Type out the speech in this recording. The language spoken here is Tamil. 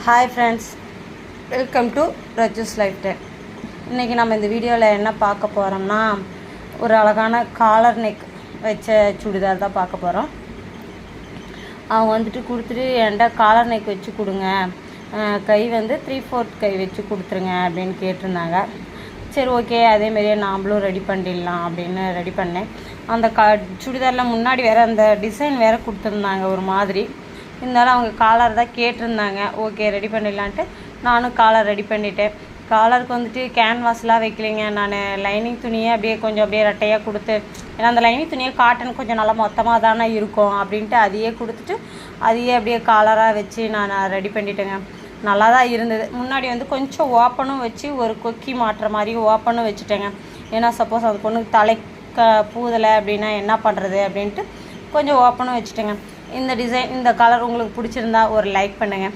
Hi friends, welcome to Raju's life time. இன்றைக்கி நம்ம இந்த வீடியோவில் என்ன பார்க்க போகிறோம்னா, ஒரு அழகான காலர் நெக் வச்ச சுடிதார் தான் பார்க்க போகிறோம். அவங்க வந்துட்டு கொடுத்துட்டு என்கிட்ட காலர் நெக் வச்சு கொடுங்க, கை வந்து 3/4 கை வச்சு கொடுத்துருங்க அப்படின்னு கேட்டிருந்தாங்க. சரி, ஓகே, அதேமாரியே நாம்ளும் ரெடி பண்ணிடலாம் அப்படின்னு ரெடி பண்ணேன். அந்த சுடிதாரில் முன்னாடி வேறு அந்த டிசைன் வேறு கொடுத்துருந்தாங்க ஒரு மாதிரி. இருந்தாலும் அவங்க காலர் தான் கேட்டிருந்தாங்க. ஓகே, ரெடி பண்ணிடலான்ட்டு நானும் காலர் ரெடி பண்ணிட்டேன். காலருக்கு வந்துட்டு கேன்வாஸ்லாம் வைக்கலைங்க. நான் லைனிங் துணியை அப்படியே ரெட்டையாக கொடுத்து, ஏன்னா அந்த லைனிங் துணியை காட்டன் கொஞ்சம் நல்லா மொத்தமாக தானே இருக்கும் அப்படின்ட்டு அதையே கொடுத்துட்டு அதையே அப்படியே காலராக வச்சு நான் ரெடி பண்ணிட்டேங்க. நல்லா தான் இருந்தது. முன்னாடி வந்து கொஞ்சம் ஓப்பனும் வச்சு ஒரு கொக்கி மாட்டுற மாதிரி ஓப்பனும் வச்சுட்டேங்க. ஏன்னா சப்போஸ் அந்த பொண்ணுக்கு பூதலை அப்படின்னா என்ன பண்ணுறது அப்படின்ட்டு கொஞ்சம் ஓப்பனும் வச்சுட்டேங்க. இந்த டிசைன், இந்த கலர் உங்களுக்கு பிடிச்சிருந்தா ஒரு லைக் பண்ணுங்கள்.